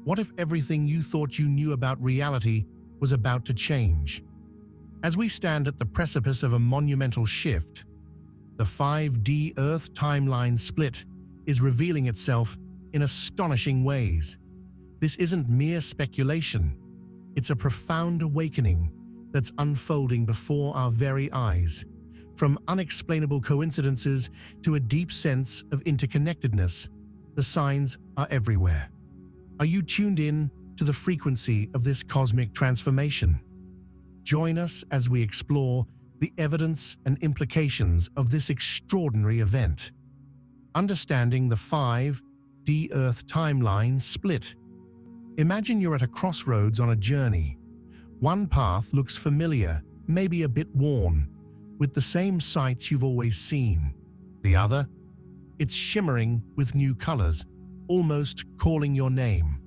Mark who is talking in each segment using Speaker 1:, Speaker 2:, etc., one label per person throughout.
Speaker 1: What if everything you thought you knew about reality was about to change? As we stand at the precipice of a monumental shift, the 5D Earth timeline split is revealing itself in astonishing ways. This isn't mere speculation. It's a profound awakening that's unfolding before our very eyes. From unexplainable coincidences to a deep sense of interconnectedness, the signs are everywhere. Are you tuned in to the frequency of this cosmic transformation? Join us as we explore the evidence and implications of this extraordinary event. Understanding the 5D Earth timeline split. Imagine you're at a crossroads on a journey. One path looks familiar, maybe a bit worn, with the same sights you've always seen. The other, it's shimmering with new colors, almost calling your name.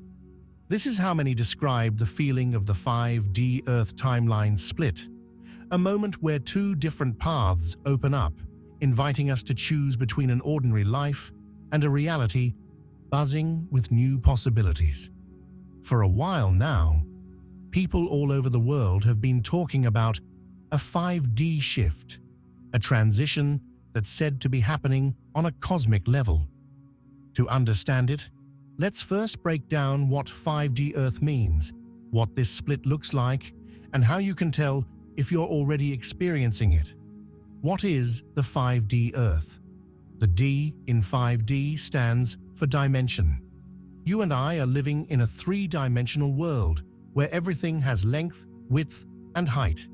Speaker 1: This is how many describe the feeling of the 5D Earth timeline split, a moment where two different paths open up, inviting us to choose between an ordinary life and a reality buzzing with new possibilities. For a while now, people all over the world have been talking about a 5D shift, a transition that's said to be happening on a cosmic level. To understand it, let's first break down what 5D Earth means, what this split looks like, and how you can tell if you're already experiencing it. What is the 5D Earth? The D in 5D stands for dimension. You and I are living in a three-dimensional world where everything has length, width, and height,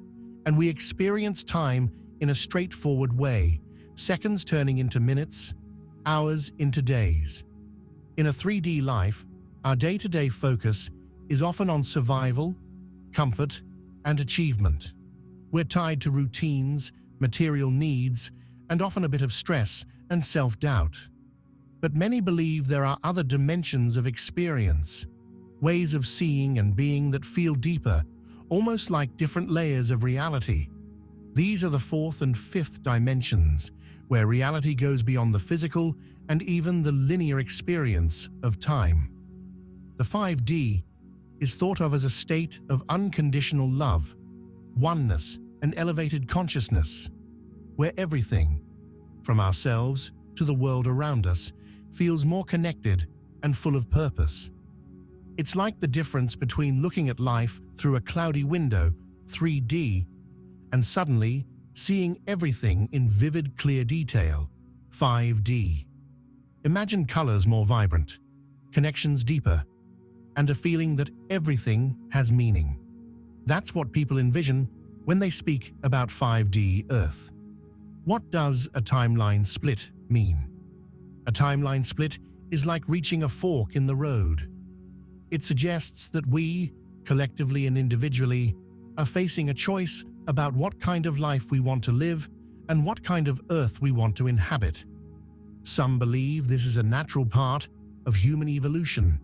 Speaker 1: and we experience time in a straightforward way, seconds turning into minutes, hours into days. In a 3D life, our day-to-day focus is often on survival, comfort, and achievement. We're tied to routines, material needs, and often a bit of stress and self-doubt. But many believe there are other dimensions of experience, ways of seeing and being that feel deeper, almost like different layers of reality. These are the fourth and fifth dimensions, where reality goes beyond the physical and even the linear experience of time. The 5D is thought of as a state of unconditional love, oneness, and elevated consciousness, where everything, from ourselves to the world around us, feels more connected and full of purpose. It's like the difference between looking at life through a cloudy window, 3D, and suddenly seeing everything in vivid, clear detail, 5D. Imagine colors more vibrant, connections deeper, and a feeling that everything has meaning. That's what people envision when they speak about 5D Earth. What does a timeline split mean? A timeline split is like reaching a fork in the road. It suggests that we, collectively and individually, are facing a choice about what kind of life we want to live and what kind of Earth we want to inhabit. Some believe this is a natural part of human evolution,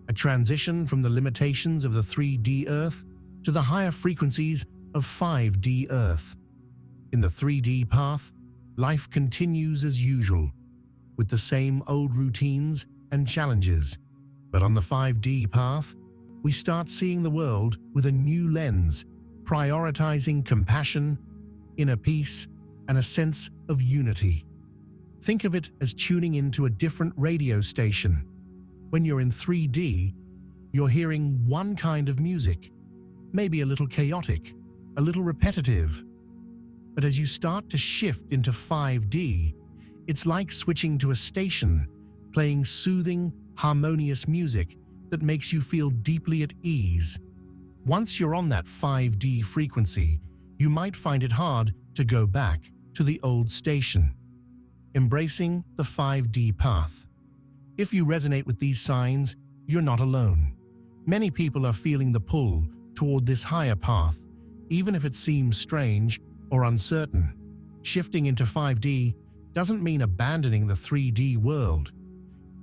Speaker 1: a transition from the limitations of the 3D Earth to the higher frequencies of 5D Earth. In the 3D path, life continues as usual, with the same old routines and challenges. But on the 5D path, we start seeing the world with a new lens, prioritizing compassion, inner peace, and a sense of unity. Think of it as tuning into a different radio station. When you're in 3D, you're hearing one kind of music, maybe a little chaotic, a little repetitive. But as you start to shift into 5D, it's like switching to a station, playing soothing, harmonious music that makes you feel deeply at ease. Once you're on that 5D frequency, you might find it hard to go back to the old station. Embracing the 5D path. If you resonate with these signs, you're not alone. Many people are feeling the pull toward this higher path, even if it seems strange or uncertain. Shifting into 5D doesn't mean abandoning the 3D world.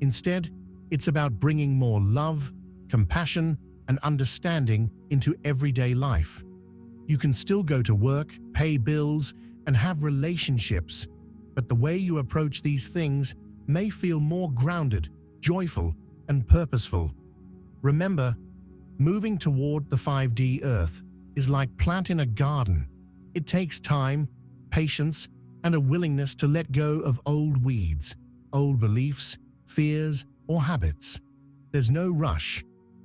Speaker 1: Instead, it's about bringing more love, compassion, and understanding into everyday life. You can still go to work, pay bills, and have relationships, but the way you approach these things may feel more grounded, joyful, and purposeful. Remember, moving toward the 5D Earth is like planting a garden. It takes time, patience, and a willingness to let go of old weeds, old beliefs, fears, or habits. There's no rush,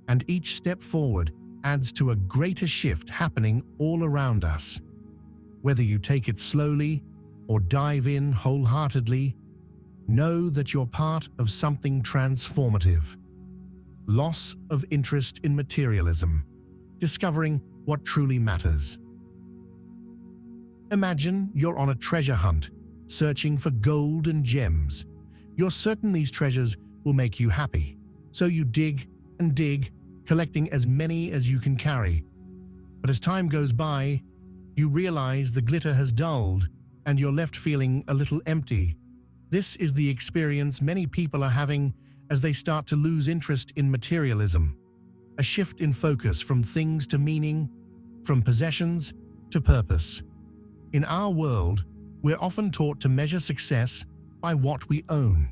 Speaker 1: and each step forward adds to a greater shift happening all around us. Whether you take it slowly or dive in wholeheartedly, know that you're part of something transformative. Loss of interest in materialism. Discovering what truly matters. Imagine you're on a treasure hunt, searching for gold and gems. You're certain these treasures will make you happy, so you dig and dig, collecting as many as you can carry. But as time goes by, you realize the glitter has dulled and you're left feeling a little empty. This is the experience many people are having as they start to lose interest in materialism. A shift in focus from things to meaning, from possessions to purpose. In our world, we're often taught to measure success by what we own.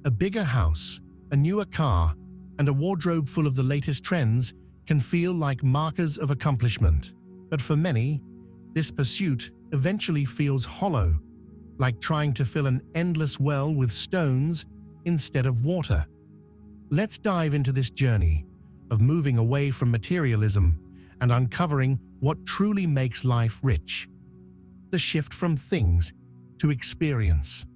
Speaker 1: A bigger house, a newer car, and a wardrobe full of the latest trends can feel like markers of accomplishment. But for many, this pursuit eventually feels hollow, like trying to fill an endless well with stones instead of water. Let's dive into this journey of moving away from materialism and uncovering what truly makes life rich. The shift from things to experience.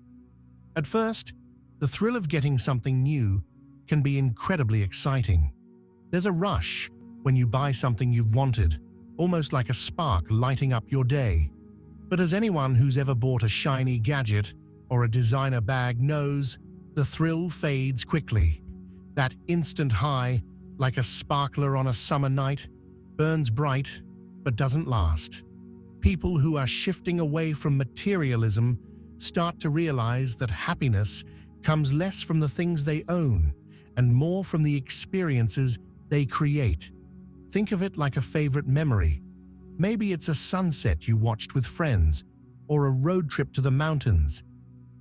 Speaker 1: At first, the thrill of getting something new can be incredibly exciting. There's a rush when you buy something you've wanted, almost like a spark lighting up your day. But as anyone who's ever bought a shiny gadget or a designer bag knows, the thrill fades quickly. That instant high, like a sparkler on a summer night, burns bright but doesn't last. People who are shifting away from materialism start to realize that happiness comes less from the things they own and more from the experiences they create. Think of it like a favorite memory. Maybe it's a sunset you watched with friends or a road trip to the mountains.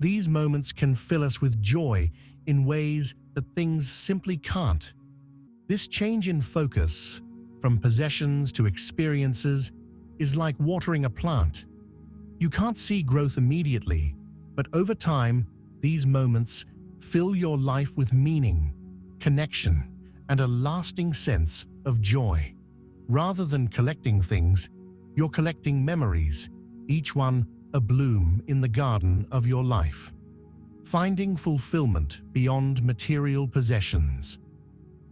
Speaker 1: These moments can fill us with joy in ways that things simply can't. This change in focus, from possessions to experiences, is like watering a plant. You can't see growth immediately, but over time, these moments fill your life with meaning, connection, and a lasting sense of joy. Rather than collecting things, you're collecting memories, each one a bloom in the garden of your life. Finding fulfillment beyond material possessions.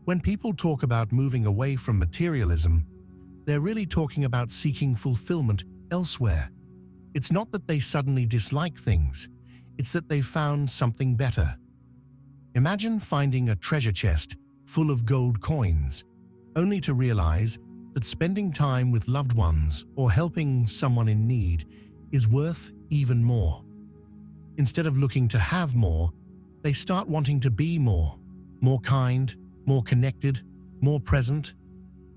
Speaker 1: When people talk about moving away from materialism, they're really talking about seeking fulfillment elsewhere. It's not that they suddenly dislike things, it's that they've found something better. Imagine finding a treasure chest full of gold coins, only to realize that spending time with loved ones or helping someone in need is worth even more. Instead of looking to have more, they start wanting to be more kind, more connected, more present.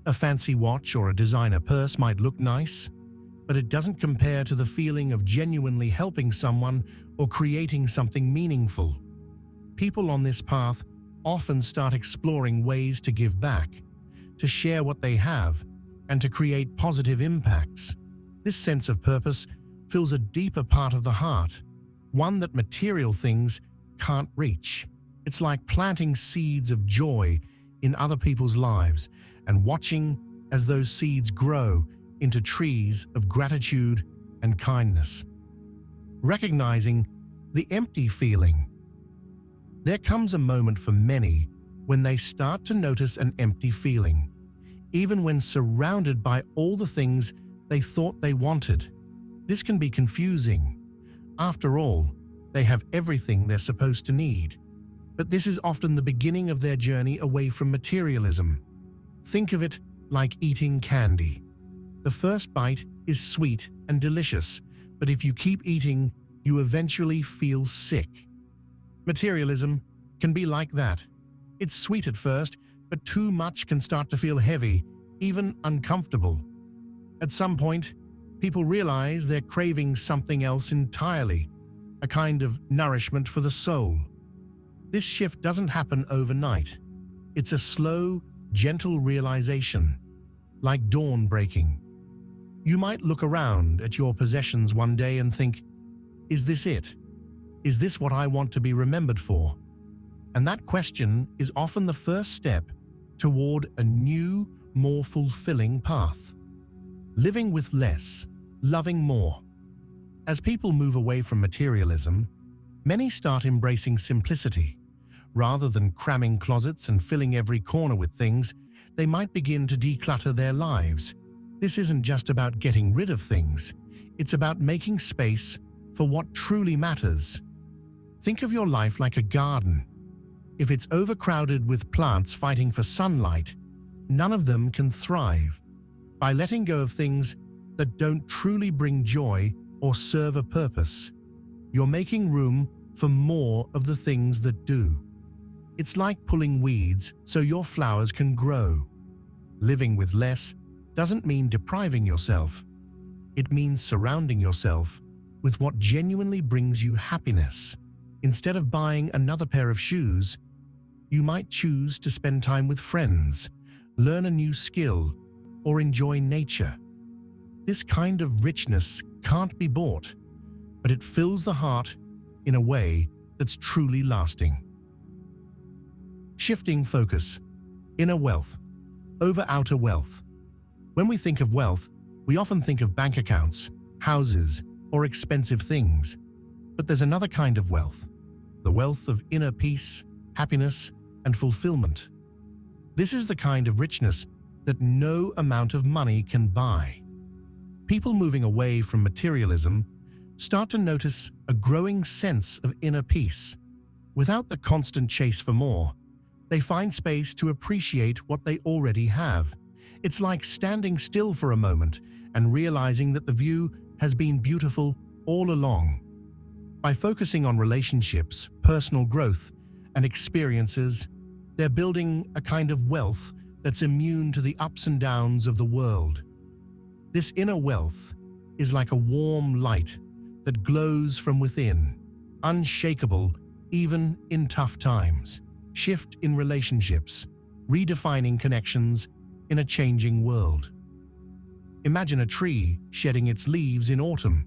Speaker 1: A fancy watch or a designer purse might look nice, but it doesn't compare to the feeling of genuinely helping someone or creating something meaningful. People on this path often start exploring ways to give back, to share what they have, and to create positive impacts. This sense of purpose fills a deeper part of the heart, one that material things can't reach. It's like planting seeds of joy in other people's lives and watching as those seeds grow into trees of gratitude and kindness. Recognizing the empty feeling. There comes a moment for many when they start to notice an empty feeling, even when surrounded by all the things they thought they wanted. This can be confusing. After all, they have everything they're supposed to need. But this is often the beginning of their journey away from materialism. Think of it like eating candy. The first bite is sweet and delicious, but if you keep eating, you eventually feel sick. Materialism can be like that. It's sweet at first, but too much can start to feel heavy, even uncomfortable. At some point, people realize they're craving something else entirely, a kind of nourishment for the soul. This shift doesn't happen overnight. It's a slow, gentle realization, like dawn breaking. You might look around at your possessions one day and think, is this it? Is this what I want to be remembered for? And that question is often the first step toward a new, more fulfilling path. Living with less, loving more. As people move away from materialism, many start embracing simplicity. Rather than cramming closets and filling every corner with things, they might begin to declutter their lives. This isn't just about getting rid of things, it's about making space for what truly matters. Think of your life like a garden. If it's overcrowded with plants fighting for sunlight, none of them can thrive. By letting go of things that don't truly bring joy or serve a purpose, you're making room for more of the things that do. It's like pulling weeds so your flowers can grow. Living with less doesn't mean depriving yourself. It means surrounding yourself with what genuinely brings you happiness. Instead of buying another pair of shoes, you might choose to spend time with friends, learn a new skill, or enjoy nature. This kind of richness can't be bought, but it fills the heart in a way that's truly lasting. Shifting focus. Inner wealth over outer wealth. When we think of wealth, we often think of bank accounts, houses, or expensive things. But there's another kind of wealth, the wealth of inner peace, happiness, and fulfillment. This is the kind of richness that no amount of money can buy. People moving away from materialism start to notice a growing sense of inner peace. Without the constant chase for more, they find space to appreciate what they already have. It's like standing still for a moment and realizing that the view has been beautiful all along. By focusing on relationships, personal growth, and experiences, they're building a kind of wealth that's immune to the ups and downs of the world. This inner wealth is like a warm light that glows from within, unshakable even in tough times. Shift in relationships, redefining connections in a changing world. Imagine a tree shedding its leaves in autumn.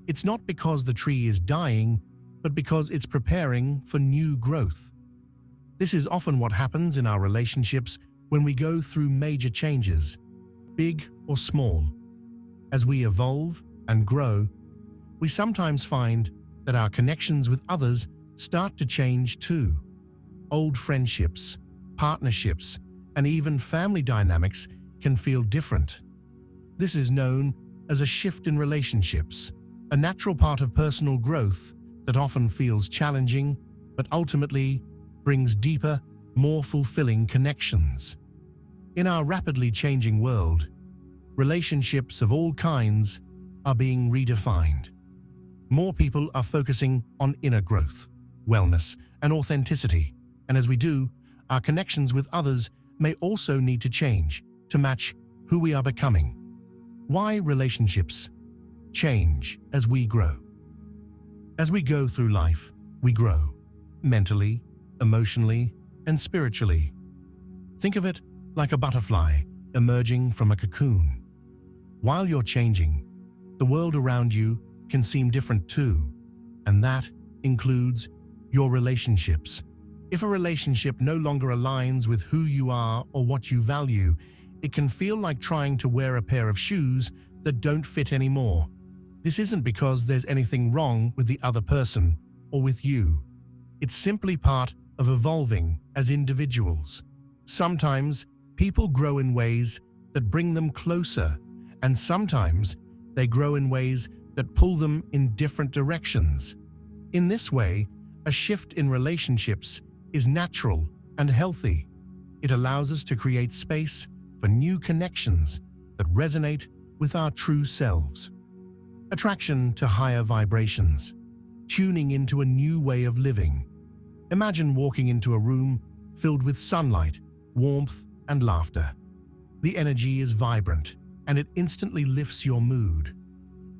Speaker 1: It's not because the tree is dying, but because it's preparing for new growth. This is often what happens in our relationships when we go through major changes, big or small. As we evolve and grow, we sometimes find that our connections with others start to change too. Old friendships, partnerships, and even family dynamics can feel different. This is known as a shift in relationships, a natural part of personal growth that often feels challenging, but ultimately brings deeper, more fulfilling connections. In our rapidly changing world, relationships of all kinds are being redefined. More people are focusing on inner growth, wellness, and authenticity, and as we do, our connections with others may also need to change to match who we are becoming. Why relationships change as we grow? As we go through life, we grow mentally, emotionally, and spiritually. Think of it like a butterfly emerging from a cocoon. While you're changing, the world around you can seem different too, and that includes your relationships. If a relationship no longer aligns with who you are or what you value, it can feel like trying to wear a pair of shoes that don't fit anymore. This isn't because there's anything wrong with the other person or with you. It's simply part of evolving as individuals. Sometimes people grow in ways that bring them closer, and sometimes they grow in ways that pull them in different directions. In this way, a shift in relationships is natural and healthy. It allows us to create space for new connections that resonate with our true selves. Attraction to higher vibrations, tuning into a new way of living. Imagine walking into a room filled with sunlight, warmth, and laughter. The energy is vibrant, and it instantly lifts your mood.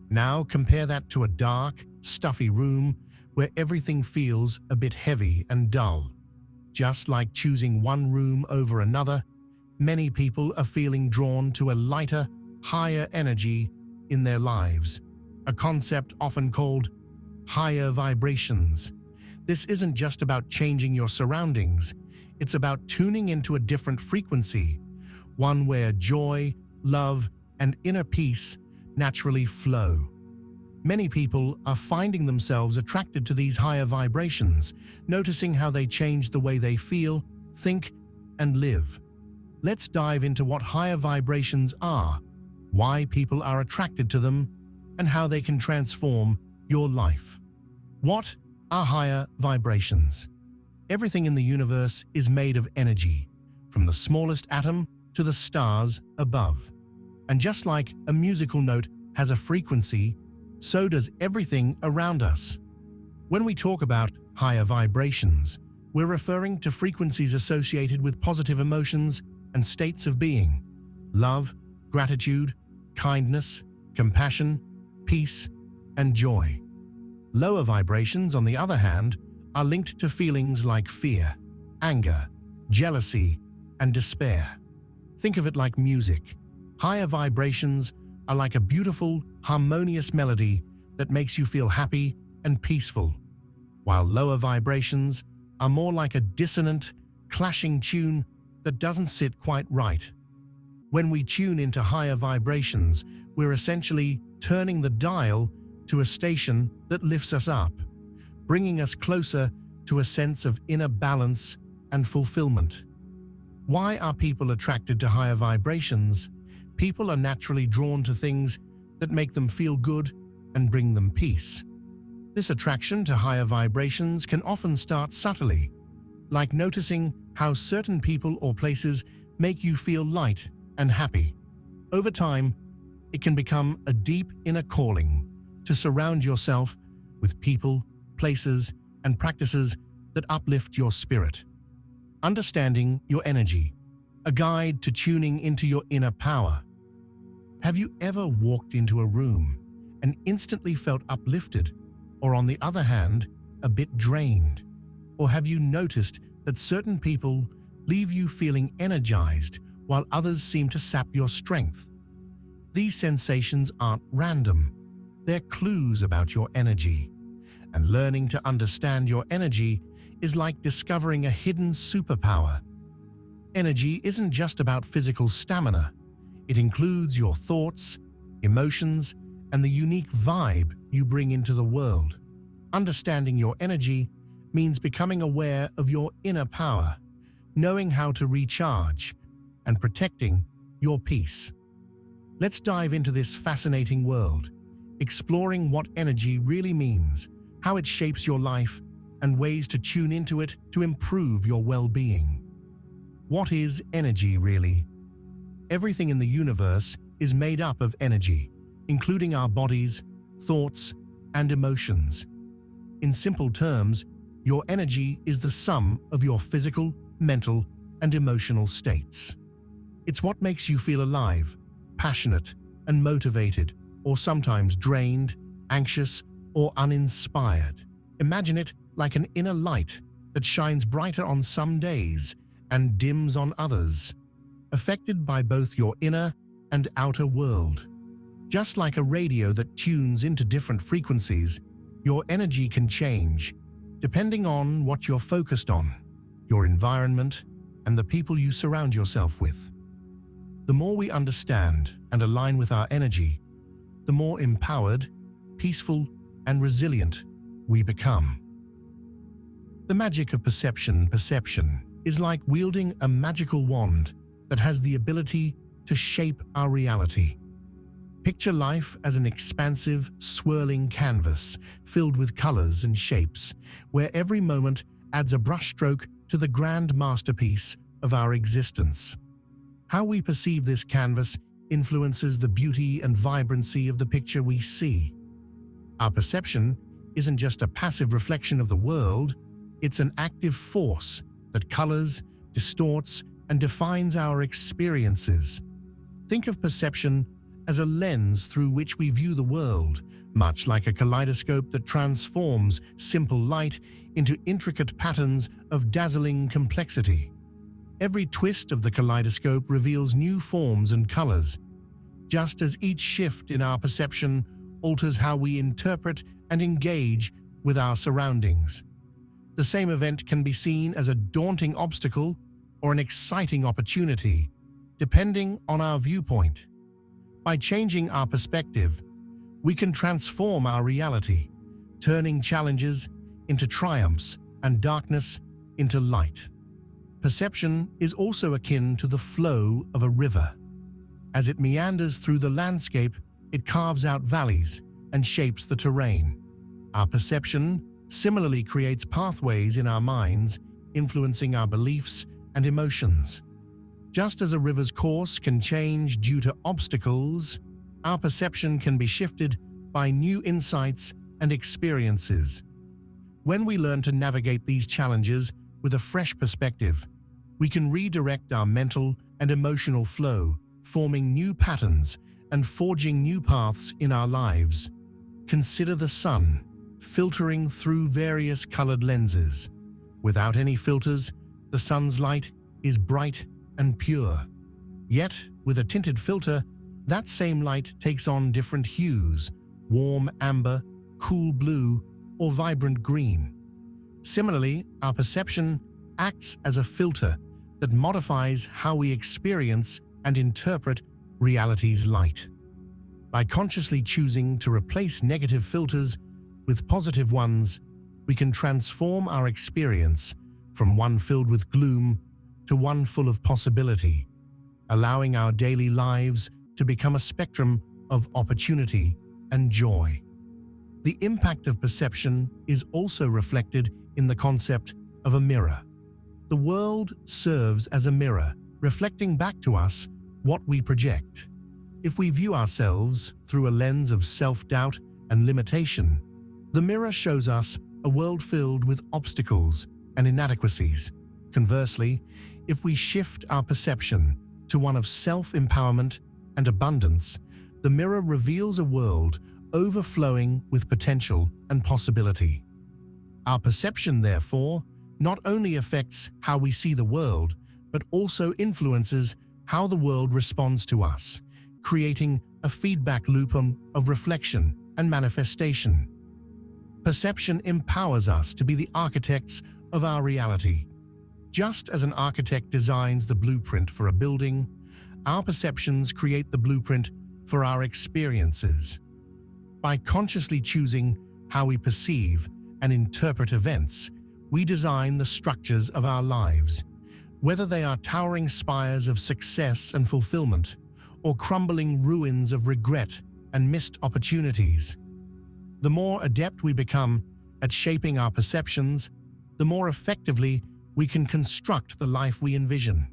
Speaker 1: Now compare that to a dark, stuffy room where everything feels a bit heavy and dull. Just like choosing one room over another, many people are feeling drawn to a lighter, higher energy in their lives, a concept often called higher vibrations. This isn't just about changing your surroundings, it's about tuning into a different frequency, one where joy, love, and inner peace naturally flow. Many people are finding themselves attracted to these higher vibrations, noticing how they change the way they feel, think, and live. Let's dive into what higher vibrations are, why people are attracted to them, and how they can transform your life. What are higher vibrations? Everything in the universe is made of energy, from the smallest atom to the stars above. And just like a musical note has a frequency, so does everything around us. When we talk about higher vibrations, we're referring to frequencies associated with positive emotions and states of being: love, gratitude, kindness, compassion, peace, and joy. Lower vibrations, on the other hand, are linked to feelings like fear, anger, jealousy, and despair. Think of it like music. Higher vibrations are like a beautiful, harmonious melody that makes you feel happy and peaceful, while lower vibrations are more like a dissonant, clashing tune that doesn't sit quite right. When we tune into higher vibrations, we're essentially turning the dial to a station that lifts us up, bringing us closer to a sense of inner balance and fulfillment. Why are people attracted to higher vibrations? People are naturally drawn to things that make them feel good and bring them peace. This attraction to higher vibrations can often start subtly, like noticing how certain people or places make you feel light and happy. Over time, it can become a deep inner calling to surround yourself with people, places, and practices that uplift your spirit. Understanding your energy, a guide to tuning into your inner power. Have you ever walked into a room and instantly felt uplifted, or on the other hand, a bit drained? Or have you noticed that certain people leave you feeling energized while others seem to sap your strength? These sensations aren't random. They're clues about your energy. And learning to understand your energy is like discovering a hidden superpower. Energy isn't just about physical stamina. It includes your thoughts, emotions, and the unique vibe you bring into the world. Understanding your energy means becoming aware of your inner power, knowing how to recharge, and protecting your peace. Let's dive into this fascinating world, exploring what energy really means, how it shapes your life, and ways to tune into it to improve your well-being. What is energy really? Everything in the universe is made up of energy, including our bodies, thoughts, and emotions. In simple terms, your energy is the sum of your physical, mental, and emotional states. It's what makes you feel alive, passionate, and motivated, or sometimes drained, anxious, or uninspired. Imagine it like an inner light that shines brighter on some days and dims on others, affected by both your inner and outer world. Just like a radio that tunes into different frequencies, your energy can change depending on what you're focused on, your environment, and the people you surround yourself with. The more we understand and align with our energy, the more empowered, peaceful, and resilient we become. The magic of perception is like wielding a magical wand that has the ability to shape our reality. Picture life as an expansive, swirling canvas filled with colors and shapes, where every moment adds a brushstroke to the grand masterpiece of our existence. How we perceive this canvas influences the beauty and vibrancy of the picture we see. Our perception isn't just a passive reflection of the world, it's an active force that colors, distorts, and defines our experiences. Think of perception as a lens through which we view the world, much like a kaleidoscope that transforms simple light into intricate patterns of dazzling complexity. Every twist of the kaleidoscope reveals new forms and colors, just as each shift in our perception alters how we interpret and engage with our surroundings. The same event can be seen as a daunting obstacle or an exciting opportunity, depending on our viewpoint. By changing our perspective, we can transform our reality, turning challenges into triumphs and darkness into light. Perception is also akin to the flow of a river. As it meanders through the landscape, it carves out valleys and shapes the terrain. Our perception similarly creates pathways in our minds, influencing our beliefs and emotions. Just as a river's course can change due to obstacles, our perception can be shifted by new insights and experiences. When we learn to navigate these challenges with a fresh perspective, we can redirect our mental and emotional flow, forming new patterns and forging new paths in our lives. Consider the sun, filtering through various colored lenses. Without any filters, the sun's light is bright and pure. Yet, with a tinted filter, that same light takes on different hues: warm amber, cool blue, or vibrant green. Similarly, our perception acts as a filter that modifies how we experience and interpret reality's light. By consciously choosing to replace negative filters with positive ones, we can transform our experience from one filled with gloom to one full of possibility, allowing our daily lives to become a spectrum of opportunity and joy. The impact of perception is also reflected in the concept of a mirror. The world serves as a mirror, reflecting back to us what we project. If we view ourselves through a lens of self-doubt and limitation, the mirror shows us a world filled with obstacles and inadequacies. Conversely, if we shift our perception to one of self-empowerment and abundance, the mirror reveals a world overflowing with potential and possibility. Our perception, therefore, not only affects how we see the world, but also influences how the world responds to us, creating a feedback loop of reflection and manifestation. Perception empowers us to be the architects of our reality. Just as an architect designs the blueprint for a building, our perceptions create the blueprint for our experiences. By consciously choosing how we perceive and interpret events, we design the structures of our lives. Whether they are towering spires of success and fulfillment, or crumbling ruins of regret and missed opportunities. The more adept we become at shaping our perceptions, the more effectively we can construct the life we envision.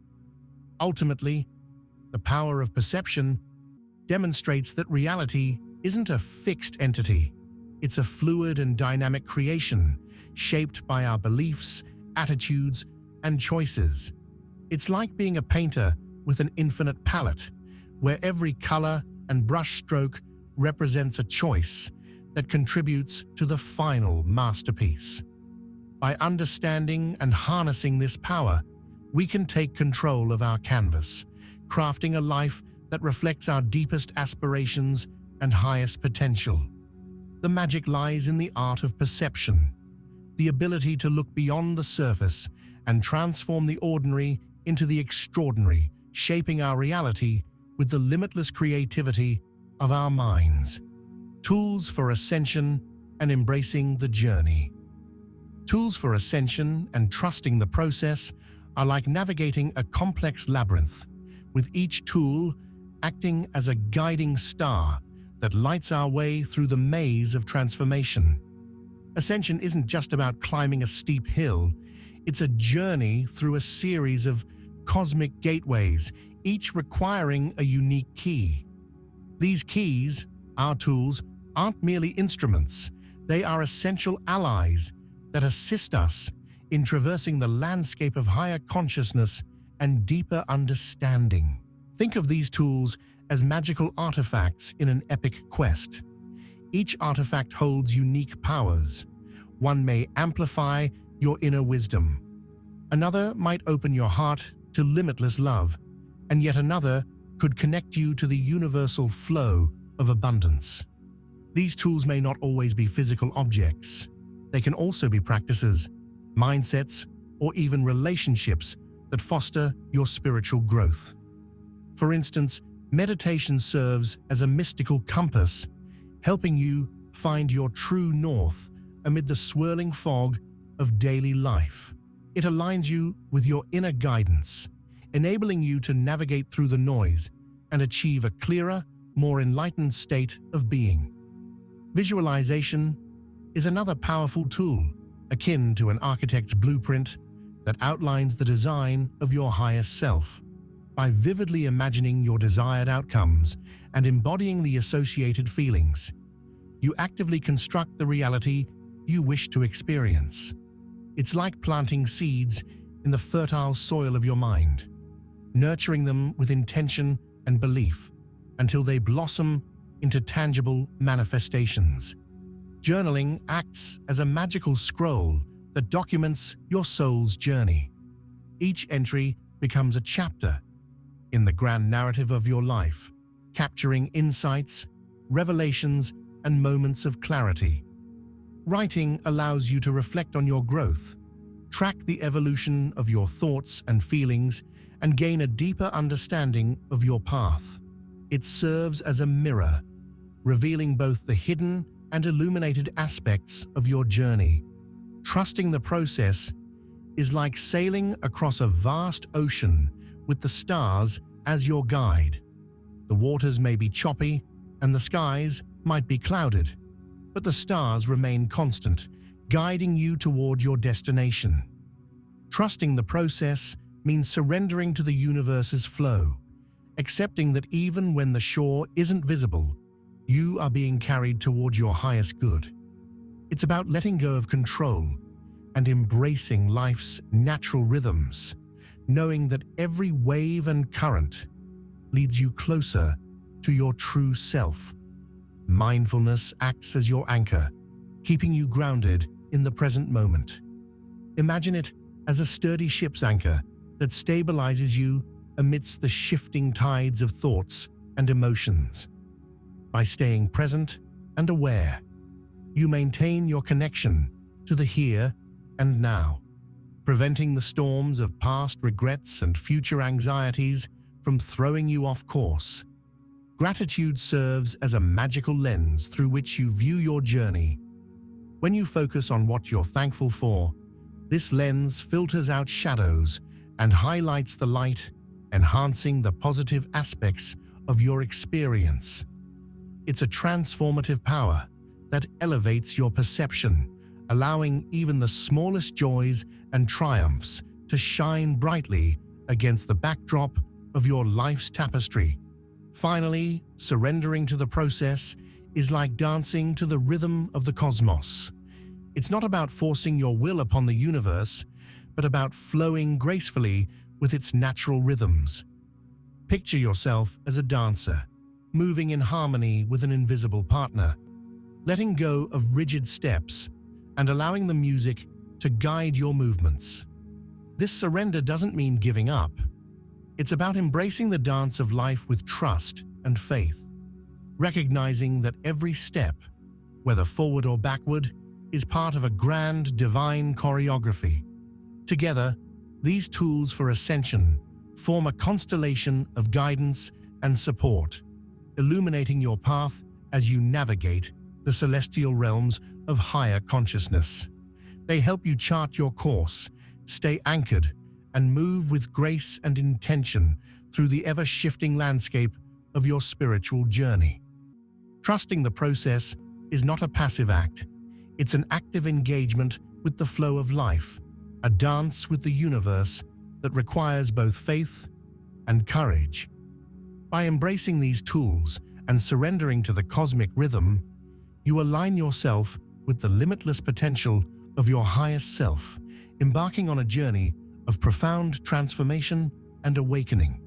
Speaker 1: Ultimately, the power of perception demonstrates that reality isn't a fixed entity. It's a fluid and dynamic creation, shaped by our beliefs, attitudes, and choices. It's like being a painter with an infinite palette, where every color and brush stroke represents a choice that contributes to the final masterpiece. By understanding and harnessing this power, we can take control of our canvas, crafting a life that reflects our deepest aspirations and highest potential. The magic lies in the art of perception, the ability to look beyond the surface and transform the ordinary into the extraordinary, shaping our reality with the limitless creativity of our minds. Tools for ascension and embracing the journey. Tools for ascension and trusting the process are like navigating a complex labyrinth, with each tool acting as a guiding star that lights our way through the maze of transformation. Ascension isn't just about climbing a steep hill, it's a journey through a series of cosmic gateways, each requiring a unique key. These keys, our tools, aren't merely instruments, they are essential allies that assist us in traversing the landscape of higher consciousness and deeper understanding. Think of these tools as magical artifacts in an epic quest. Each artifact holds unique powers. One may amplify your inner wisdom. Another might open your heart to limitless love, and yet another could connect you to the universal flow of abundance. These tools may not always be physical objects. They can also be practices, mindsets, or even relationships that foster your spiritual growth. For instance, meditation serves as a mystical compass, helping you find your true north amid the swirling fog of daily life. It aligns you with your inner guidance, enabling you to navigate through the noise and achieve a clearer, more enlightened state of being. Visualization is another powerful tool, akin to an architect's blueprint that outlines the design of your highest self. By vividly imagining your desired outcomes and embodying the associated feelings, you actively construct the reality you wish to experience. It's like planting seeds in the fertile soil of your mind, nurturing them with intention and belief until they blossom into tangible manifestations. Journaling acts as a magical scroll that documents your soul's journey. Each entry becomes a chapter in the grand narrative of your life, capturing insights, revelations, and moments of clarity. Writing allows you to reflect on your growth, track the evolution of your thoughts and feelings, and gain a deeper understanding of your path. It serves as a mirror, revealing both the hidden and illuminated aspects of your journey. Trusting the process is like sailing across a vast ocean with the stars as your guide. The waters may be choppy and the skies might be clouded, but the stars remain constant, guiding you toward your destination. Trusting the process means surrendering to the universe's flow, accepting that even when the shore isn't visible, you are being carried toward your highest good. It's about letting go of control and embracing life's natural rhythms, knowing that every wave and current leads you closer to your true self. Mindfulness acts as your anchor, keeping you grounded in the present moment. Imagine it as a sturdy ship's anchor that stabilizes you amidst the shifting tides of thoughts and emotions. By staying present and aware, you maintain your connection to the here and now, preventing the storms of past regrets and future anxieties from throwing you off course. Gratitude serves as a magical lens through which you view your journey. When you focus on what you're thankful for, this lens filters out shadows and highlights the light, enhancing the positive aspects of your experience. It's a transformative power that elevates your perception, allowing even the smallest joys and triumphs to shine brightly against the backdrop of your life's tapestry. Finally, surrendering to the process is like dancing to the rhythm of the cosmos. It's not about forcing your will upon the universe, but about flowing gracefully with its natural rhythms. Picture yourself as a dancer, moving in harmony with an invisible partner, letting go of rigid steps and allowing the music to guide your movements. This surrender doesn't mean giving up. It's about embracing the dance of life with trust and faith, recognizing that every step, whether forward or backward, is part of a grand divine choreography. Together, these tools for ascension form a constellation of guidance and support, illuminating your path as you navigate the celestial realms of higher consciousness. They help you chart your course, stay anchored, and move with grace and intention through the ever-shifting landscape of your spiritual journey. Trusting the process is not a passive act. It's an active engagement with the flow of life, a dance with the universe that requires both faith and courage. By embracing these tools and surrendering to the cosmic rhythm, you align yourself with the limitless potential of your highest self, embarking on a journey of profound transformation and awakening.